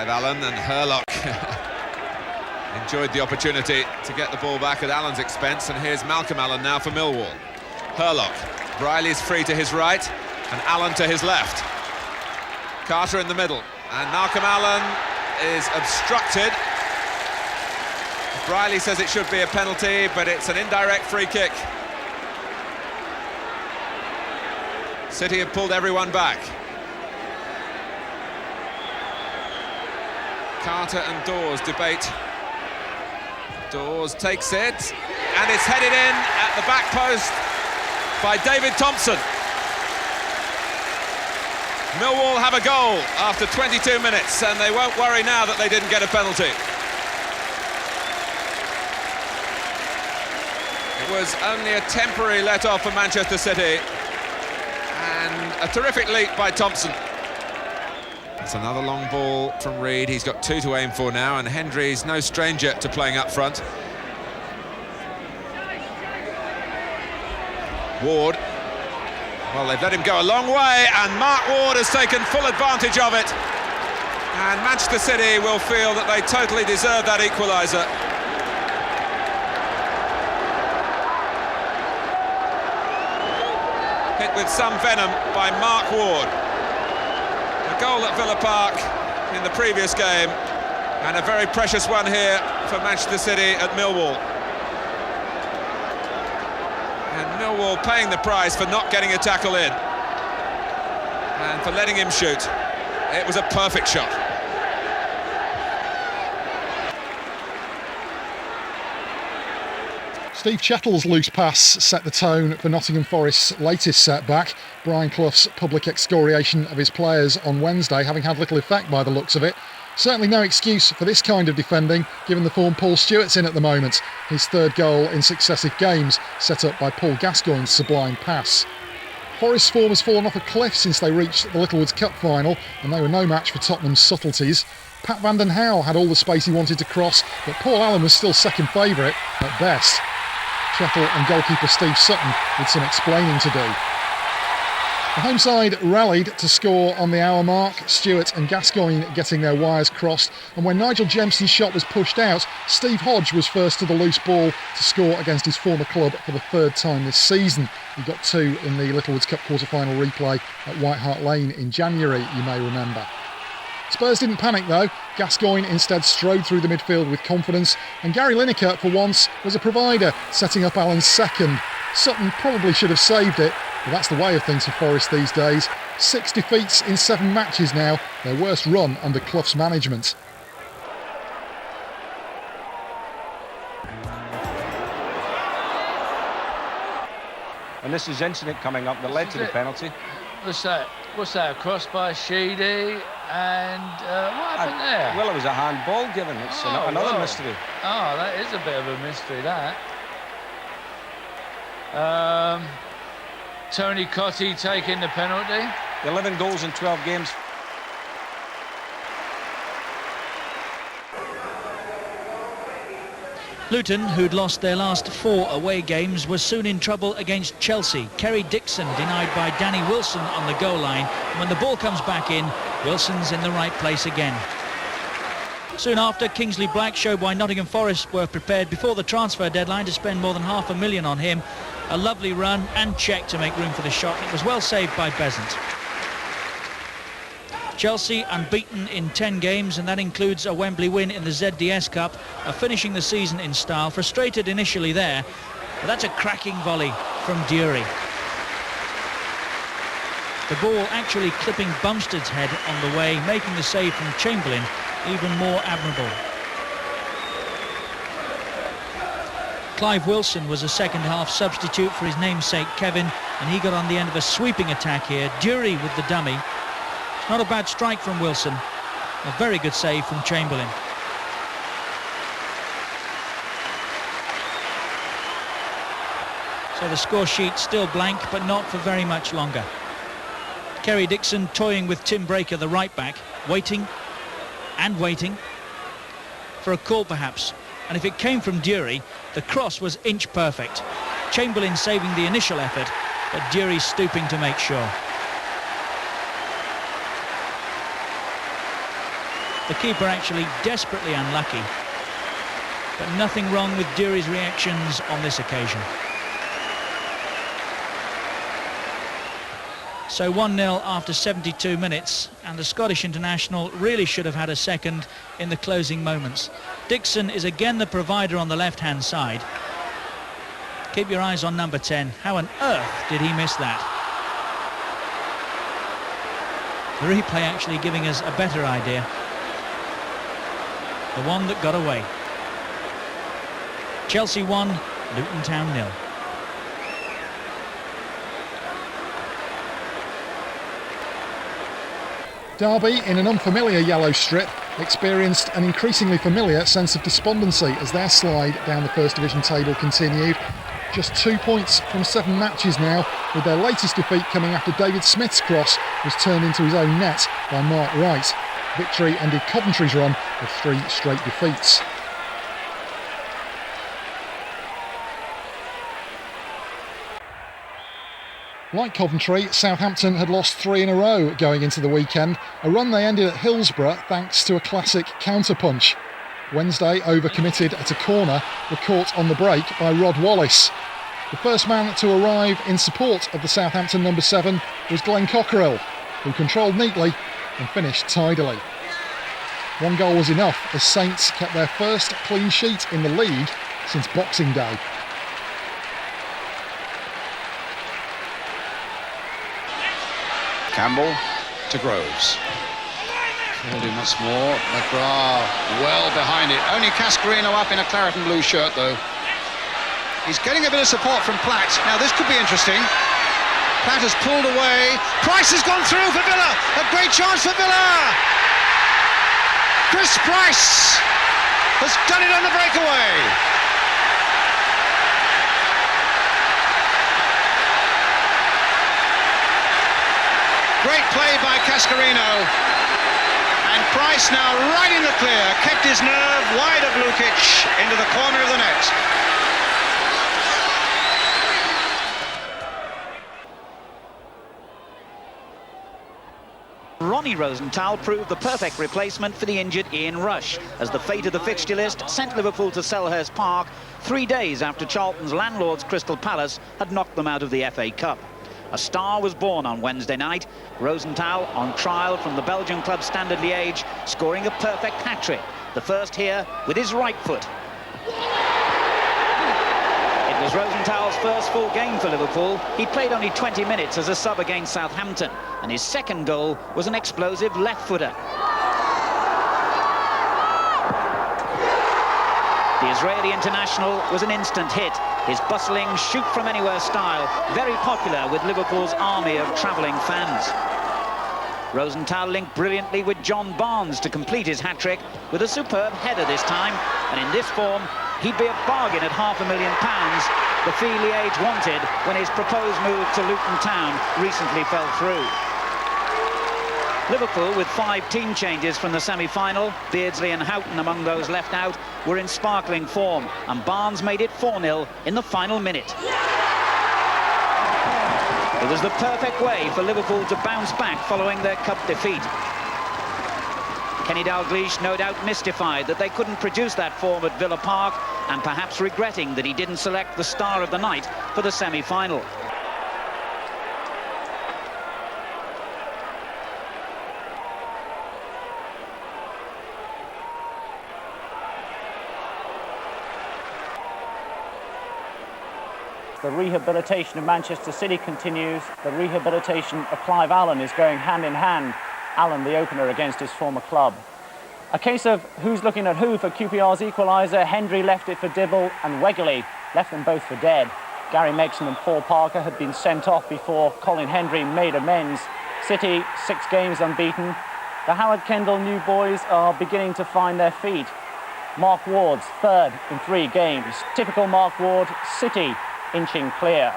Allen, and Herlock enjoyed the opportunity to get the ball back at Allen's expense, and here's Malcolm Allen now for Millwall. Herlock, Briley's free to his right, and Allen to his left. Carter in the middle, and Malcolm Allen is obstructed. Briley says it should be a penalty, but it's an indirect free kick. City have pulled everyone back. Carter and Dawes debate. Dawes takes it, and it's headed in at the back post by David Thompson. Millwall have a goal after 22 minutes, and they won't worry now that they didn't get a penalty. It was only a temporary let-off for Manchester City, and a terrific leap by Thompson. It's another long ball from Reid. He's got two to aim for now, and Hendry's no stranger to playing up front. Ward. Well, they've let him go a long way, and Mark Ward has taken full advantage of it. And Manchester City will feel that they totally deserve that equaliser. Hit with some venom by Mark Ward. A goal at Villa Park in the previous game, and a very precious one here for Manchester City at Millwall. And Millwall paying the price for not getting a tackle in, and for letting him shoot. It was a perfect shot. Steve Chettle's loose pass set the tone for Nottingham Forest's latest setback. Brian Clough's public excoriation of his players on Wednesday having had little effect by the looks of it. Certainly no excuse for this kind of defending, given the form Paul Stewart's in at the moment. His third goal in successive games, set up by Paul Gascoigne's sublime pass. Forest's form has fallen off a cliff since they reached the Littlewoods Cup final, and they were no match for Tottenham's subtleties. Pat van den Hauwe had all the space he wanted to cross, but Paul Allen was still second favourite at best. Chettle and goalkeeper Steve Sutton with some explaining to do. The home side rallied to score on the hour mark, Stewart and Gascoigne getting their wires crossed, and when Nigel Jemson's shot was pushed out, Steve Hodge was first to the loose ball to score against his former club for the third time this season. He got two in the Littlewoods Cup quarter-final replay at White Hart Lane in January, you may remember. Spurs didn't panic though. Gascoigne instead strode through the midfield with confidence, and Gary Lineker for once was a provider, setting up Allen's second. Sutton probably should have saved it, but that's the way of things for Forest these days. 6 defeats in 7 matches now, their worst run under Clough's management. And this is incident coming up that led to the penalty. What's that? A cross by Sheedy, and what happened there? Well, it was a handball given. It's another mystery. Oh, that is a bit of a mystery, that. Tony Cottee taking the penalty. 11 goals in 12 games. Luton, who'd lost their last 4 away games, was soon in trouble against Chelsea. Kerry Dixon denied by Danny Wilson on the goal line. And when the ball comes back in, Wilson's in the right place again. Soon after, Kingsley Black showed why Nottingham Forest were prepared before the transfer deadline to spend more than $500,000 on him. A lovely run and check to make room for the shot. It was well saved by Besant. Chelsea unbeaten in 10 games, and that includes a Wembley win in the ZDS Cup, finishing the season in style. Frustrated initially there, but that's a cracking volley from Dury. The ball actually clipping Bumstead's head on the way, making the save from Chamberlain even more admirable. Clive Wilson was a second-half substitute for his namesake Kevin, and he got on the end of a sweeping attack here. Dury with the dummy. Not a bad strike from Wilson. A very good save from Chamberlain. So the score sheet still blank, but not for very much longer. Kerry Dixon toying with Tim Breaker, the right back, waiting and waiting for a call perhaps. And if it came from Dury, the cross was inch perfect. Chamberlain saving the initial effort, but Dury stooping to make sure. The keeper actually desperately unlucky. But nothing wrong with Dury's reactions on this occasion. So 1-0 after 72 minutes, and the Scottish international really should have had a second in the closing moments. Dixon is again the provider on the left-hand side. Keep your eyes on number 10. How on earth did he miss that? The replay actually giving us a better idea. The one that got away. Chelsea 1, Luton Town 0. Derby, in an unfamiliar yellow strip, experienced an increasingly familiar sense of despondency as their slide down the First Division table continued. Just 2 points from 7 matches now, with their latest defeat coming after David Smith's cross was turned into his own net by Mark Wright. Victory ended Coventry's run of 3 straight defeats. Like Coventry, Southampton had lost 3 in a row going into the weekend, a run they ended at Hillsborough thanks to a classic counter-punch. Wednesday, overcommitted at a corner, were caught on the break by Rod Wallace. The first man to arrive in support of the Southampton number 7 was Glenn Cockerill, who controlled neatly and finished tidily. 1 goal was enough as Saints kept their first clean sheet in the league since Boxing Day. Campbell to Groves. Called in once more. McGrath well behind it. Only Cascarino up in a claret and blue shirt though. He's getting a bit of support from Platt. Now this could be interesting. Platt has pulled away. Price has gone through for Villa. A great chance for Villa. Chris Price has done it on the breakaway. Great play by Cascarino, and Price now right in the clear, kept his nerve wide of Lukic into the corner of the net. Ronnie Rosenthal proved the perfect replacement for the injured Ian Rush, as the fate of the fixture list sent Liverpool to Selhurst Park 3 days after Charlton's landlords Crystal Palace had knocked them out of the FA Cup. A star was born on Wednesday night. Rosenthal, on trial from the Belgian club Standard Liège, scoring a perfect hat-trick, the first here with his right foot. It was Rosenthal's first full game for Liverpool. He played only 20 minutes as a sub against Southampton, and his second goal was an explosive left-footer. The Israeli international was an instant hit. His bustling shoot-from-anywhere style, very popular with Liverpool's army of travelling fans. Rosenthal linked brilliantly with John Barnes to complete his hat-trick with a superb header this time, and in this form, he'd be a bargain at £500,000, the fee Liège wanted when his proposed move to Luton Town recently fell through. Liverpool, with 5 team changes from the semi-final, Beardsley and Houghton among those left out, were in sparkling form, and Barnes made it 4-0 in the final minute. It was the perfect way for Liverpool to bounce back following their cup defeat. Kenny Dalglish no doubt mystified that they couldn't produce that form at Villa Park, and perhaps regretting that he didn't select the star of the night for the semi-final. The rehabilitation of Manchester City continues. The rehabilitation of Clive Allen is going hand in hand. Allen, the opener against his former club. A case of who's looking at who for QPR's equaliser. Hendry left it for Dibble, and Wegley left them both for dead. Gary Megson and Paul Parker had been sent off before Colin Hendry made amends. City, 6 games unbeaten. The Howard Kendall new boys are beginning to find their feet. Mark Ward's 3rd in 3 games. Typical Mark Ward, City inching clear.